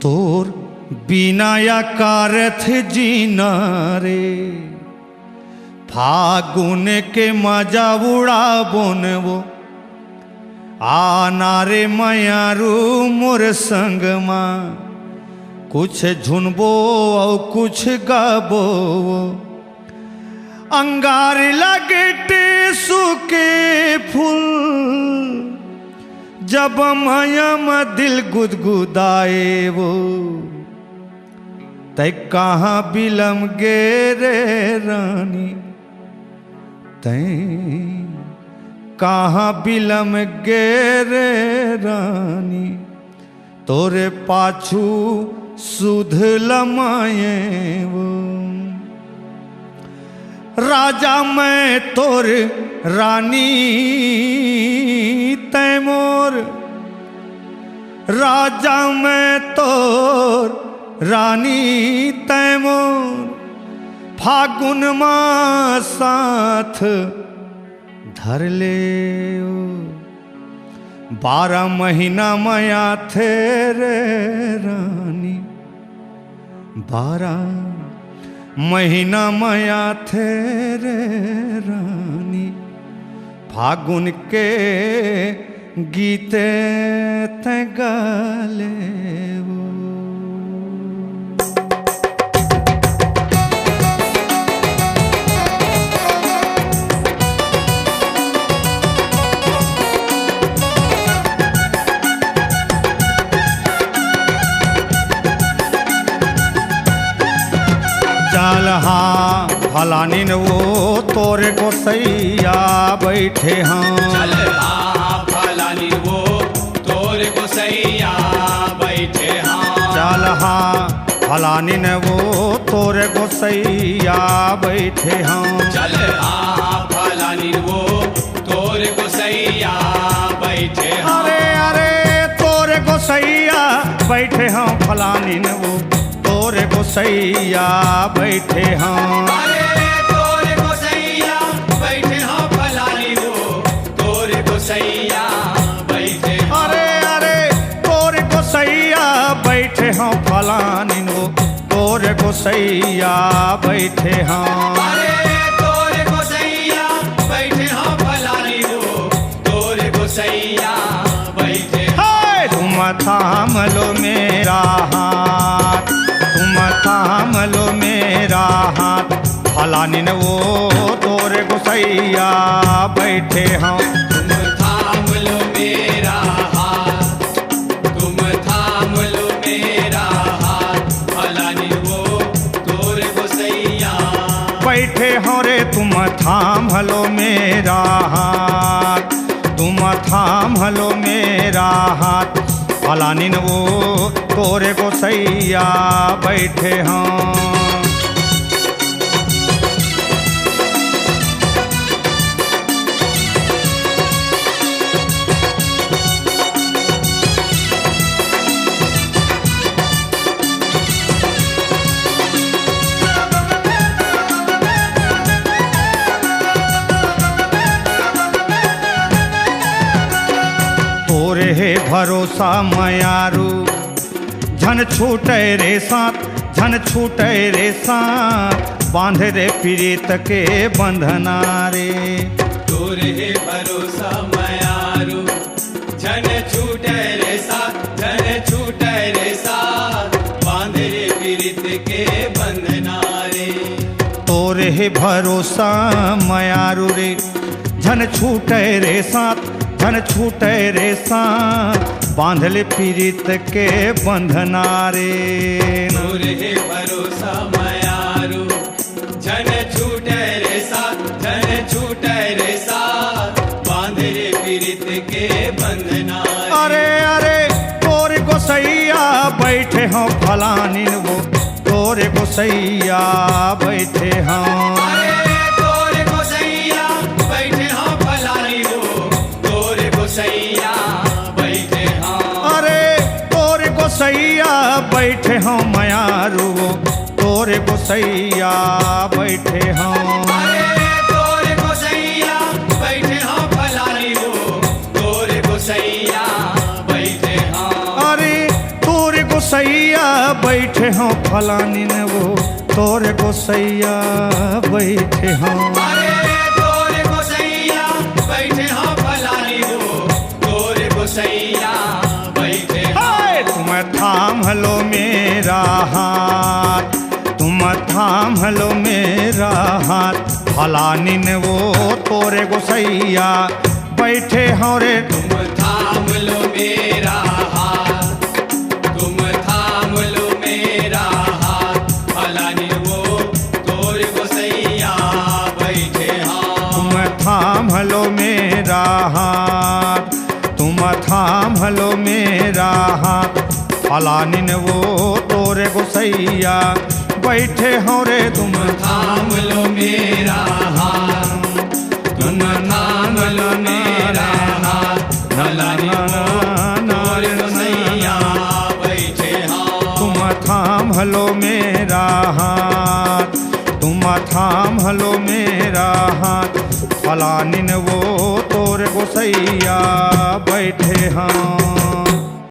तोर बिना या कारथ जीना रे, फागुन के मजा उड़ा बोन वो आना रे मयारू मोर संग माँ, कुछ झुनबो और कुछ गाबो, अंगार लगते सूखे फूल, जब मयम दिल गुदगुदाए वो, तै कहाँ बिलम गे रे रानी, तै कहाँ बिलम गे रे रानी, तोरे पाछू सुध लमाए वो। राजा मैं तोर रानी तैमोर, राजा मैं तोर रानी तैमोर, फागुन माँ साथ धर ले ओ, 12 महीना माया थे रे रानी, 12 महीना माया थे रे रानी, फागुन के गीते ते गाले वो। चल हाँ फलानी न वो तोरे को सैया बैठे हाँ, चल हाँ फलानी वो तोरे को सैया बैठे हाँ, चल हाँ फलानी न वो तोरे को सैया बैठे हाँ, चल हाँ फलानी वो तोरे को सैया बैठे हाँ, अरे अरे तोरे को सैया बैठे हाँ, फलानी न वो तोरे को सैया बैठे हाँ, अरे तोरे को सैया बैठे हाँ फलानी वो तोरे को सैया बैठे हाँ, अरे अरे तोरे को सैया बैठे हाँ, फलानी वो तोरे को सैया बैठे हाँ, अरे तोरे को सैया बैठे हाँ फलानी वो तोरे को सैया बैठे हाँ, तुम थाम लो मेरा हाथ, तुम थाम लो मेरा हाथ, फलानी न वो तोरे को सैया बैठे हाँ, तुम थाम लो मेरा हाथ, तुम थाम लो मेरा हाथ, फलानी वो तोरे को सैया बैठे हो रे तुम थाम लो मेरा हाथ, तुम थाम लो मेरा हाथ, फलानी न वो तोरे को सैया बैठे हाँ। तोरे है भरोसा मयारू, झन छूटे रे साथ, झन छूटे रे साथ, बांधे रे प्रीत के बंधना रे, तोरे है भरोसा मयारू, झन छूटे रे साथ, झन छूटे रे साथ, बांधे रे पीड़ित के बंधना रे, तोरे है भरोसा मयारू रे, झन छूटे रे साथ, झन छूटे रे साथ, बांधले पीड़ित के बंधना रे, तोरे है भरोसा मयारू, झन छूटे रे साथ, झन छूटे रे साथ, बांधे रे पीड़ित के बंधना रे, अरे अरे तोरे को सैया बैठे हाँ, फलानी वो तोरे को सैया बैठे हाँ, अरे तोरे को सैया बैठे हाँ फलानी वो तोरे को सैया बैठे हाँ, अरे तोरे को सैया बैठे हाँ, मयारू वो तोरे को सैया बैठे हाँ, अरे तोरे को सैया बैठे हाँ फलानी वो तोरे को सैया बैठे हाँ, गोसैया बैठे हो फलानी ने वो तोरे गोसैया बैठे हो। अरे तोरे गोसैया बैठे हो फलानी वो तोरे गोसैया बैठे हो। तुम थाम लो मेरा हाथ, तुम थाम लो मेरा हाथ, फलानी ने वो तोरे गोसैया बैठे हो रे। तुम थाम लो मेरा हाथ, तुम थाम लो मेरा हाथ, फलानी वो तोरे गोसैया बैठे हो। तुम थाम लो मेरा हाथ, तुम थाम लो मेरा हाथ, फलानी ने वो तोरे गोसैया बैठे हो रे। तुम थाम लो मेरा हाथ, तुम थाम लो मेरा हाथ, फलानी वो तोरे गोसैया बैठे हो। तुम थाम लो मेरा हाथ, तुम थाम लो मेरा हाथ, फलानी ने वो तोरे गोसैया